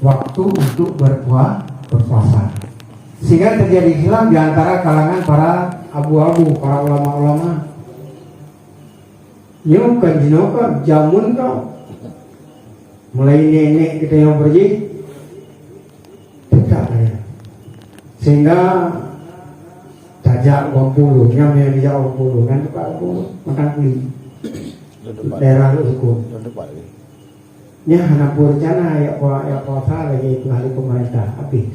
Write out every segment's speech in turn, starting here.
waktu untuk berpuasa. Sehingga terjadi khilaf di antara kalangan para abu-abu, para ulama-ulama. Nyok kan jinoka jamun kau. Mulai nenek kita yang pergi tidak ya. Sehingga tajak 20, yang dijak 20 kan tukar 20 makan kulit. Daerah hukum. Nya hana rencana ya puasa lagi itu hari pemerintah habis.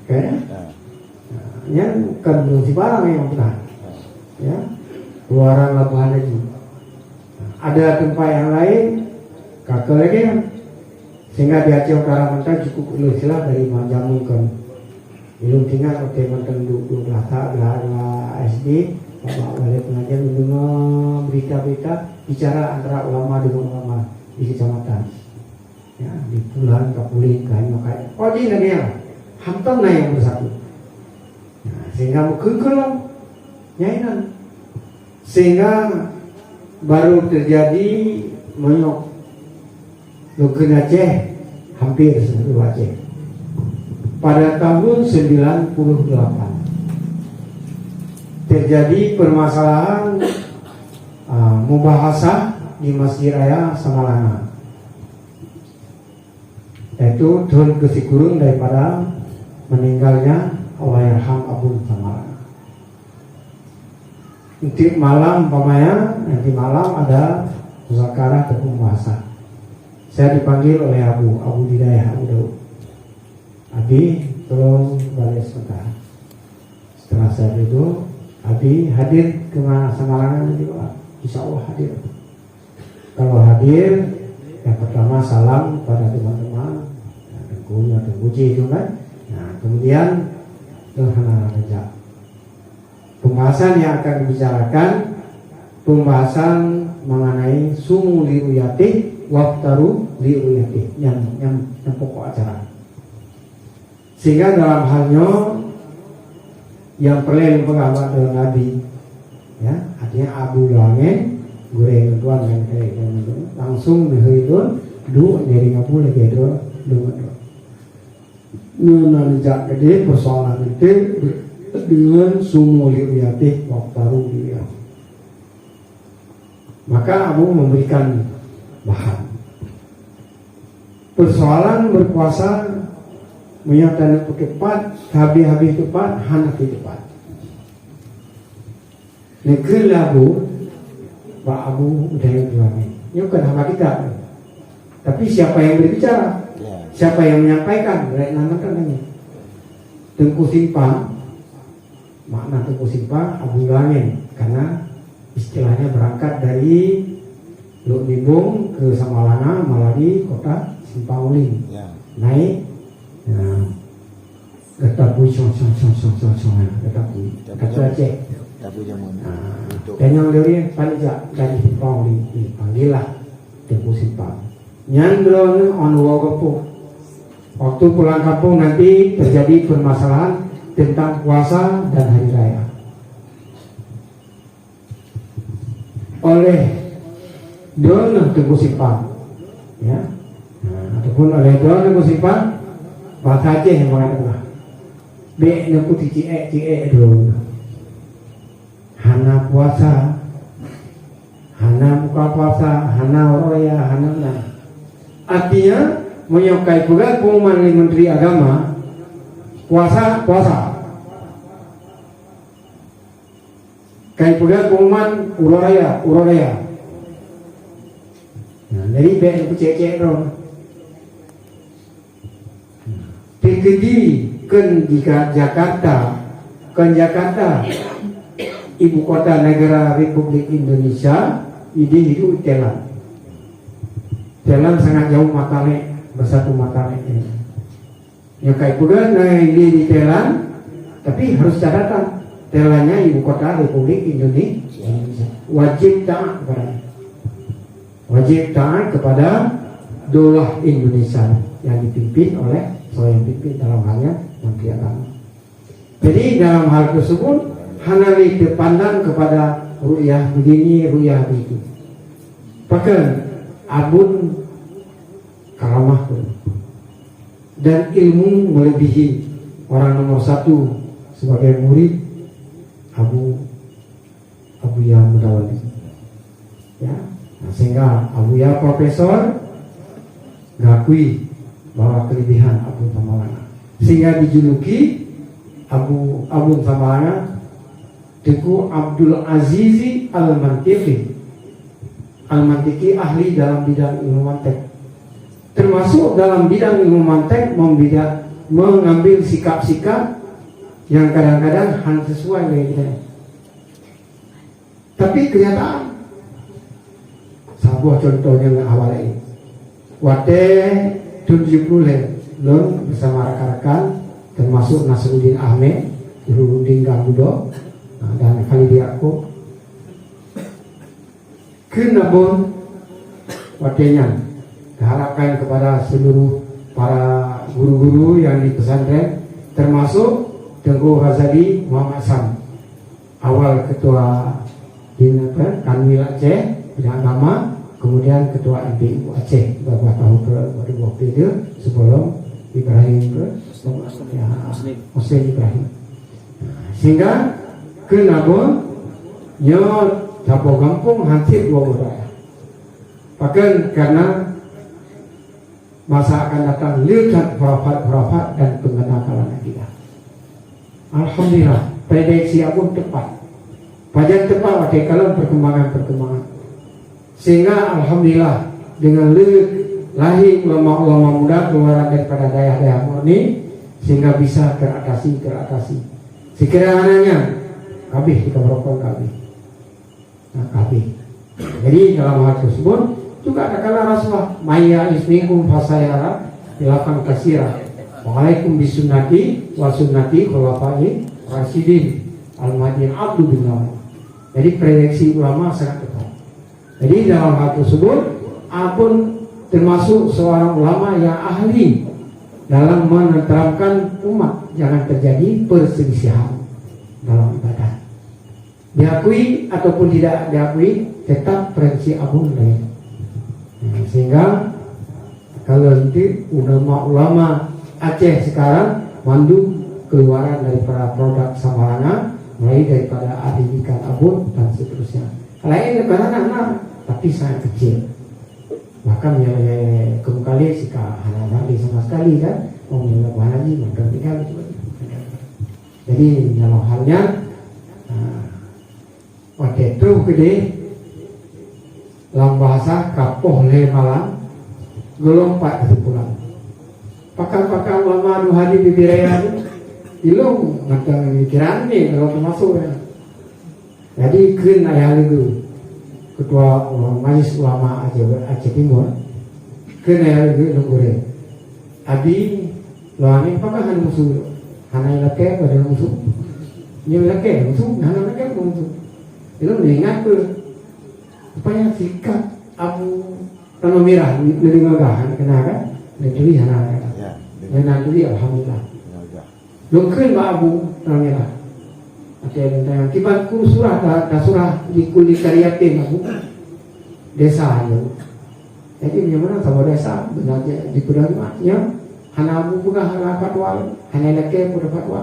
Oke. Nya kan si barang yang pernah. Ya. Luaran labuhan lagi. Ada tempat yang lain kakek lagi kan. Sehingga di Aceh Utara mentang cukup istilah dari jamun kan. Ilmu tinggal oke mentang dulu belaka SD bapak balik pengajian mendengar berita-berita bicara antara ulama dengan ulama di kecamatan. Ya, di Pulang, Kapulin, Kayu, kayak oh di negara hampir yang bersatu. Nah, sehingga mengkengkelang nyainan. Sehingga baru terjadi menyok Logen Aceh hampir seluruh Aceh pada tahun 98 terjadi permasalahan mubahasah di Masjid Raya Samalanga, yaitu turun kesyukuran daripada meninggalnya Allahyarham Abu Samalanga. Nanti malam nanti malam ada muzakarah atau pembahasan. Saya dipanggil oleh Abu Hidayah Abu Daud. Abi tolong balik sebentar. Setelah saya duduk, Abi hadir ke Samalanga nanti Pak. Insya Allah hadir. Kalau hadir, yang pertama salam pada teman-teman, tengguji itu kan. Nah kemudian kerja. Pembahasan yang akan dibicarakan pembahasan mengenai sumu li'uyati waftaru li'uyati yang pokok acara. Sehingga dalam halnya yang perlu pengamat dengan Nabi, ya artinya Abu Langen goreng tuan yang langsung dihidun du dari ngapul lagi itu nanjak gede persoalan itu dengan sumu li'uyati waftaru li'uyati. Maka Abu memberikan bahan persoalan berpuasa menyatakan tepat, habis tepat, hanafi tepat. Negeri labu, Pak Abu udah yang tuangin. Ini bukan hamba kita. Tapi siapa yang berbicara? Siapa yang menyampaikan? Baik namakan ini. Tengku Simpang, makna Tengku Simpang Abu Langin, karena istilahnya berangkat dari Luk Nimbung ke Samalanga melalui kota Simpang Uling. Naik Getapu Getapu Aceh. Dan yang dari panjang dari Simpang dipanggil lah Tengku Simpang. Nyandron on Wogopo. Waktu pulang kampung nanti terjadi permasalahan tentang puasa dan hari raya. Oleh Don Tengku Simpang, ya, ataupun oleh Don Tengku Simpang. Bahasa Aceh yang mengatakan B neku cie dulu hana puasa, hana buka puasa, hana roya, hana artinya menyukai pula pengumuman Menteri Agama puasa kai pula pengumuman uraya. Nah, dari B neku cie dulu Kediri ke Jakarta, ibu kota negara Republik Indonesia, ini itu Telan sangat jauh matane, bersatu matane ini. Ya kayak juga ini di Telan, tapi harus catatan Telannya ibu kota Republik Indonesia. Wajib taat kepada Daulah Indonesia yang dipimpin oleh yang pimpin dalam halnya Menteri Agama. Jadi dalam hal tersebut Hanafi terpandang kepada ru'yah begini, ru'yah begitu. Bahkan Abun karamah dan ilmu melebihi orang nomor satu sebagai murid Abu Ya Mudawali. Ya, nah, sehingga Abu Ya Profesor ngakui bahwa kelebihan Abu Tamalana, sehingga dijuluki Abu Tamalana Teguh Abdul Azizi Al-Mantiqi. Al-Mantiqi ahli dalam bidang ilmu mantek, termasuk dalam bidang ilmu mantek mengambil sikap-sikap yang kadang-kadang hanya sesuai dengan kita. Tapi kenyataan sebuah contohnya yang awal ini wate 70 lon bersama rekan-rekan termasuk Nasruddin Ahmed, Nuruddin Gabudo, dan Khalid Yaakob kenabon watenya diharapkan kepada seluruh para guru-guru yang di pesantren, termasuk Tengku Hazadi Muhammad Sam, awal ketua Kanwil Aceh bidang agama, kemudian ketua MPU Aceh beberapa tahun ke waktu itu sebelum Ibrahim Muslim Ibrahim. Sehingga kenapa nyo Tapo Gampung hampir 2 budaya. Bahkan karena masa akan datang lihat hurafat dan pengenakalan kita. Alhamdulillah prediksi aku tepat. Pajan tepat pada kalau perkembangan. Sehingga alhamdulillah dengan lahir ulama-ulama muda keluar daripada daerah-daerah murni sehingga bisa teratasi. Sekiranya kabeh kita berokok kabeh. Jadi dalam hal tersebut juga ada kala Rasulullah maya ismikum fasayara dilakukan kasira. Waalaikum bisunnati wa sunnati khulafai rasyidin al-mahdiyyin abdu billah. Jadi prediksi ulama sangat tepat. Jadi dalam hal tersebut Abun termasuk seorang ulama yang ahli dalam menenteramkan umat jangan terjadi perselisihan dalam ibadah. Diakui ataupun tidak diakui tetap prediksi Abun lain. Sehingga kalau nanti ulama Aceh sekarang mandu keluaran daripada produk Samarana, mulai daripada adidikan Abun dan seterusnya. Lain anak-anak tapi sangat kecil. Bahkan yang kembali sika anak-anak sama sekali kan, mengenal haji menggantikan. Jadi dalam halnya waktu itu gede dalam bahasa kapoh le malam gelompak kesimpulan pakar-pakar ulama anu hadi bibiraya ilung ngantang mikiran nih kalau termasuk ya. Jadi keun aya itu ketua majelis ulama Aceh Timur keun aya itu nunggure abi loane pakar han musuh hanai lake pada musuh ni lake musuh hanai lake musuh itu mengingat ke supaya sikap Abu Tanah Merah dari Magahan kenapa? Dari Hana, dari Nagri alhamdulillah. Lungkeun ba Abu Tanah Merah. Ada kibat ku surah surah di kuli karyatin Abu desa itu. Jadi bagaimana sama desa benar di pedagangnya Hana Abu bukan Hana fatwa, Hana leke pada fatwa.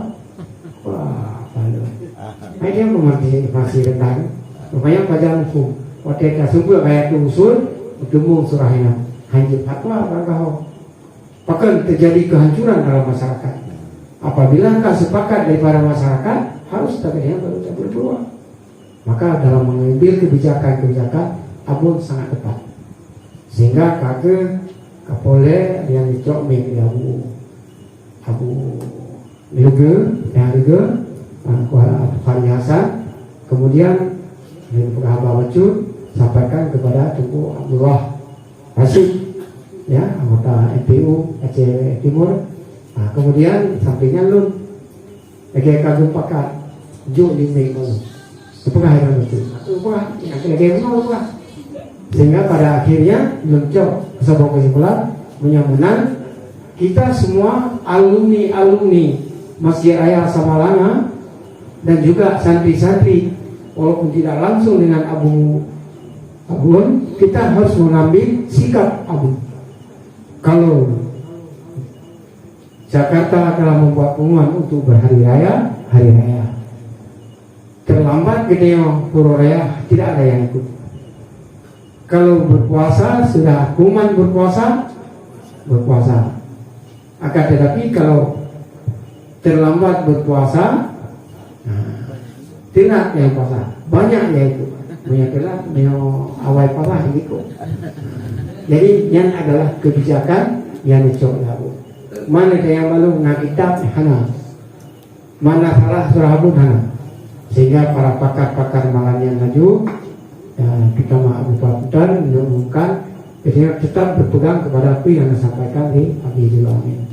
Wah, bagus. Dia mengerti masih rendah. Rupanya pelajaran hukum. Waktu kasubul kayak itu usul, bertemu surahnya. Hanjir fatwa berkah. Bahkan terjadi kehancuran dalam masyarakat. Apabila sepakat daripada masyarakat, harus terkait baru berkeluar. Maka dalam mengambil kebijakan Abun sangat tepat. Sehingga Kapolre yang dicokmik di Abu Lega, Fahri Hasan, kemudian dari Pengabar Bacur sampaikan kepada Tunku Abdullah Rashid, ya anggota MPU Aceh Timur. Nah, kemudian sampingnya lu lagi kagum pakat juk di Mekong, sepengah itu, sepengah yang lagi apa? Sehingga pada akhirnya mencok sebuah kesimpulan menyambungkan kita semua alumni Masjid Raya Samalana dan juga santri-santri walaupun tidak langsung dengan Abun, kita harus mengambil sikap Abun. kalau Jakarta telah membuat pengumuman untuk berhari raya, hari raya. Terlambat Gedeo Puro Raya, tidak ada yang ikut. Kalau berpuasa sudah pengumuman berpuasa, berpuasa. Akan tetapi kalau terlambat berpuasa, tidak yang puasa, banyak yang ikut. Banyak telat, yang awal puasa ikut. Jadi yang adalah kebijakan yang dicoba. Mana yang baru nak kitab hana, mana salah surah pun hana. Sehingga para pakar-pakar malam yang maju, kita Abu Bakar mengumumkan, jadi tetap berpegang kepada apa yang disampaikan di Habibul Amin.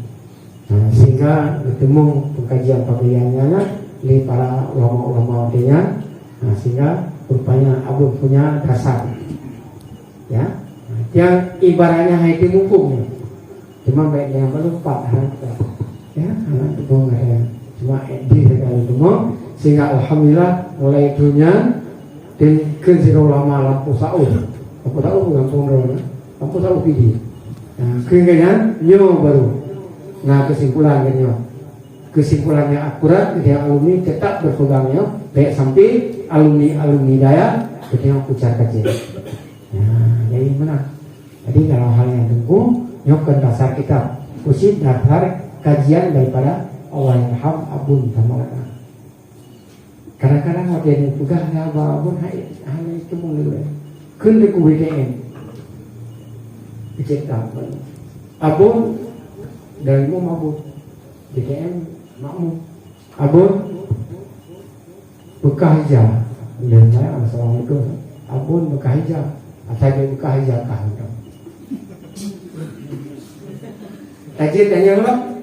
Sehingga bertemu pengkajian paguyannya di para ulama-ulama wadenya, sehingga rupanya Abu punya dasar, ya, yang ibaratnya haiti hukum. Cuma baiknya yang baru 4 hari, ya, itu nggak ada. Cuma di sekali semua, sehingga alhamdulillah mulai dunia dan ke ulama lampu sauh bukan pondok, lampu sauh pilih. Kemudian nyo baru. Nah kesimpulannya akurat, dia alumni tetap berpegangnya, baik sampai alumni daya, kemudian ujar kecil. Jadi mana? Jadi kalau hal yang tunggu nyokkan dasar kitab usid dasar kajian daripada Allah yang ham abun tamalana. Kadang-kadang ada yang pegang ya abun hai itu mulu. Kende ku BDN. Dicipta abun dari mu mabuk BDN makmu abun bekah hijab dan saya assalamualaikum abun bekah hijab atau bekah hijab kah tajir dan yang lain,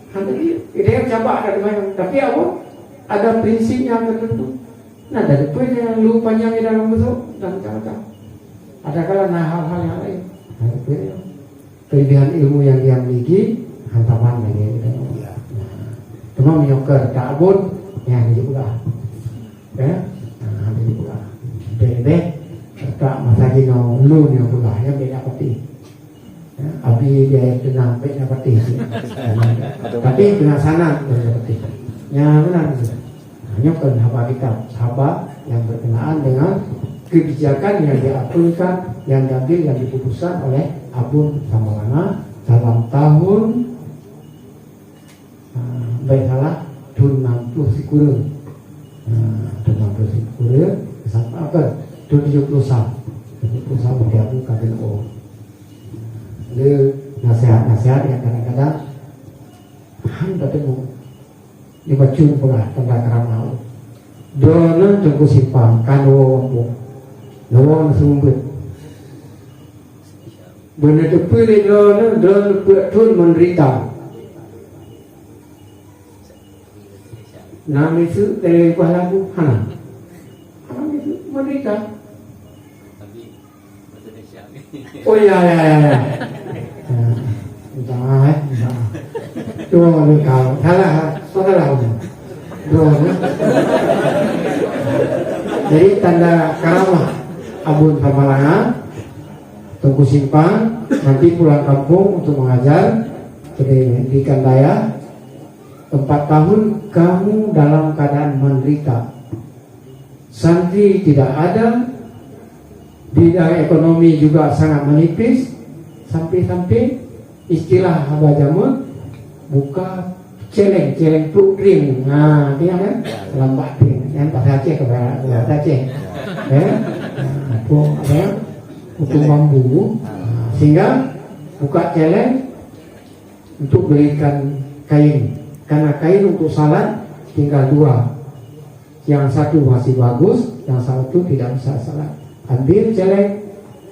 nanti dia coba ada mana, tapi apa? Ada prinsipnya tertentu. Nah dari poin yang lu panjang di dalam bentuk dan cara-cara. Ada kala hal-hal yang lain. Kelebihan ilmu yang dia miliki, hantaman lagi. Cuma menyoker tak abun, yang juga. Ya, ada juga. Bebe, tak masagi no lu yang juga, yang beda peti. Abi dia tenang, baik dapat tapi dengan sana dapat ya benar. Hanya kan sahabat yang berkenaan dengan kebijakan yang diaturkan, yang diambil, yang diputuskan oleh Abun Samalana dalam tahun baik salah tahun 60 Sikurun, tahun 60 Sikurun sampai apa 71 bergabung KBNO. Nasihat-nasihat yang kadang-kadang hamba temu dibacun pula tentang keramau dona tunggu simpang kano wampu lawan sumbut benar terpilih dona betul menderita nama itu dari lagu hana itu menderita. Oh ya. Entah. Dua kau, salah. Dua. Jadi tanda karamah Abun Samalana tunggu simpan, nanti pulang kampung untuk mengajar di Kandaya. 4 tahun kamu dalam keadaan menderita. Santri tidak ada, bidang ekonomi juga sangat menipis, sampai istilah haba jamun buka celeng putring. Nah, dia kan lambat yang bahasa Aceh kepada bahasa Aceh. Hukum bambu, sehingga buka celeng untuk belikan kain. Karena kain untuk salat tinggal 2, yang satu masih bagus, yang satu tidak bisa salat. Ambil celeng,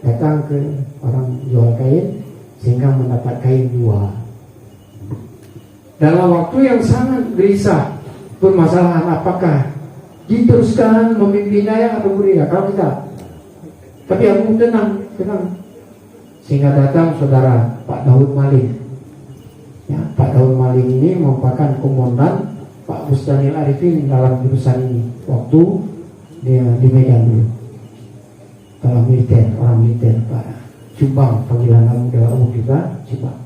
datang ke orang jual kain, sehingga mendapat kain 2. Dalam waktu yang sangat gelisah, permasalahan apakah diteruskan memimpin daya atau tidak? Kalau kita, tapi aku tenang. Sehingga datang saudara Pak Daud Malik. Ya, Pak Daud Malik ini merupakan komandan Pak Bustanil Arifin dalam jurusan ini waktu dia di Medan dulu. Kalau militer, orang militer Pak. Subang, panggilan nama muda Abu juga Subang.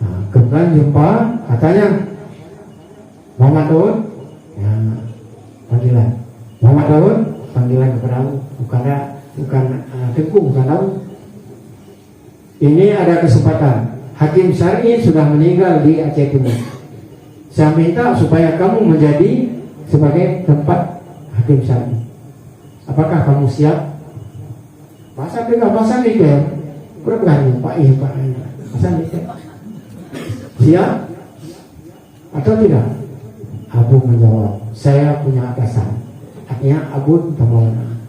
Nah, kemudian jumpa, katanya Muhammad Daud, ya, panggilan Muhammad Daud, panggilan kepada Abu, bukan Tengku, bukan Abu. Ini ada kesempatan. Hakim Syar'i sudah meninggal di Aceh Timur. Saya minta supaya kamu menjadi sebagai tempat Hakim Syar'i. Apakah kamu siap? Masa tidak masa nikah? Berani Pak masa nikah? Siap atau tidak? Abu menjawab, saya punya atasan. Artinya Abu Tamawana.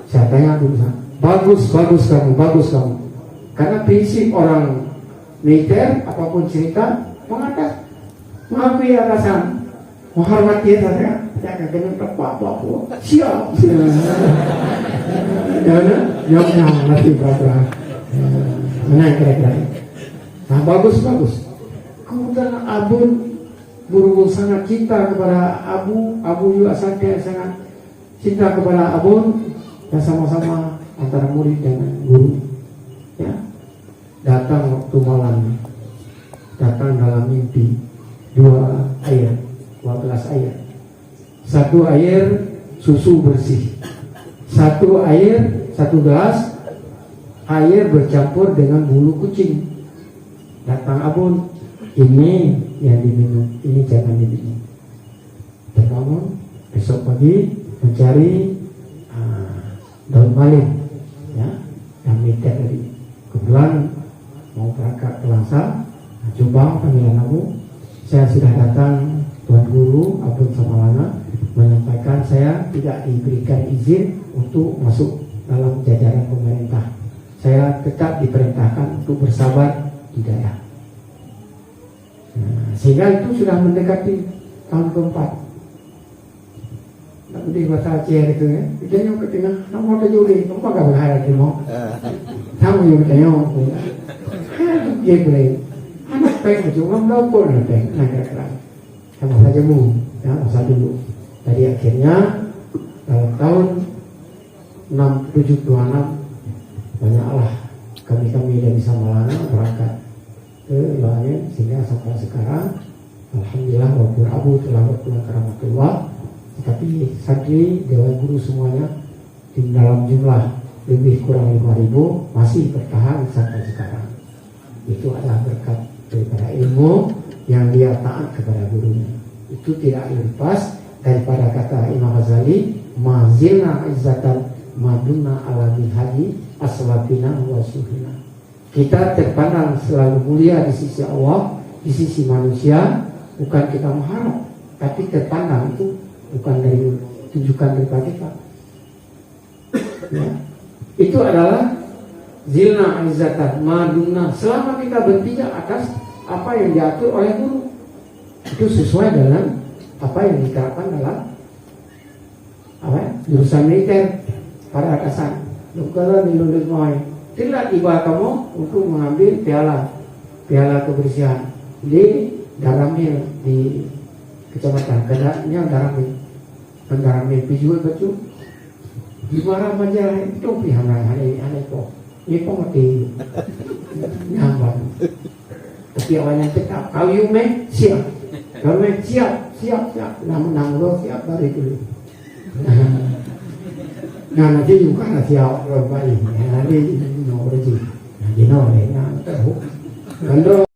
Saya tanya dulu, bagus kamu. Karena prinsip orang militer apapun cerita mengatas, mengakui atasan, menghormati saja. Jangan kena apa-apa. Siap. Yang nanti berapa? Mana kira-kira? Nah, bagus. Kemudian Abu berhubung sangat cinta kepada Abu juga sangat cinta kepada Abu, dan sama-sama antara murid dengan guru. Ya, datang waktu malam, datang dalam mimpi 12 air. Satu air susu bersih, satu gelas air bercampur dengan bulu kucing. Datang Abun, ini yang diminum, ini jangan diminum. Terbangun besok pagi mencari daun maling, ya, yang mitek tadi. Kebetulan mau berangkat ke Langsa, Jombang, panggilan Abu. Saya sudah datang Tuan Guru Abun Samalana menyampaikan saya tidak diberikan izin untuk masuk dalam jajaran pemerintah. Saya tetap diperintahkan untuk bersabar di daerah. Nah, sehingga itu sudah mendekati tahun keempat. Tak boleh bahasa Aceh itu ya. Kita yang ketengah, nama ada juri, apa gak berharap dia mau? Tahu yang ketengah, dia boleh. Anak peng itu, orang dapur anak peng, nak kira-kira. Sama saja bu, ya masa dulu. Jadi akhirnya dalam tahun 726 banyaklah kami dari Samalana berangkat ke Loanyen, sehingga sampai sekarang alhamdulillah walaupun Abu telah berpulang ke Rahmatullah, tetapi santri Dewan Guru semuanya di dalam jumlah lebih kurang 5.000 masih bertahan sampai sekarang. Itu adalah berkat daripada ilmu yang dia taat kepada gurunya. Itu tidak lepas daripada kata Imam Ghazali, mazilna izzatan maduna ala bihadi aslafina wa suhina. Kita terpandang selalu mulia di sisi Allah, di sisi manusia, bukan kita mengharap, tapi terpandang itu bukan dari tunjukkan daripada kita. Ya. Itu adalah zilna izzatan maduna, selama kita berpijak atas apa yang diatur oleh guru, itu sesuai dengan apa yang diterapkan dalam jurusan militer pada atasan. Kalau dilulut moy, tidak tiba kamu untuk mengambil piala kebersihan di Daramil di kecamatan. Keadaannya Daramil pijual betul. Di mana majalah itu pihak aneh kok. Ini kok mati nyambang. Tapi awalnya tetap kau yume siap. Kau siap. Nang lo siap dari dulu. Nah nanti juga nanti awak baik. Nanti nomor ji. Nanti nomor ni. Nanti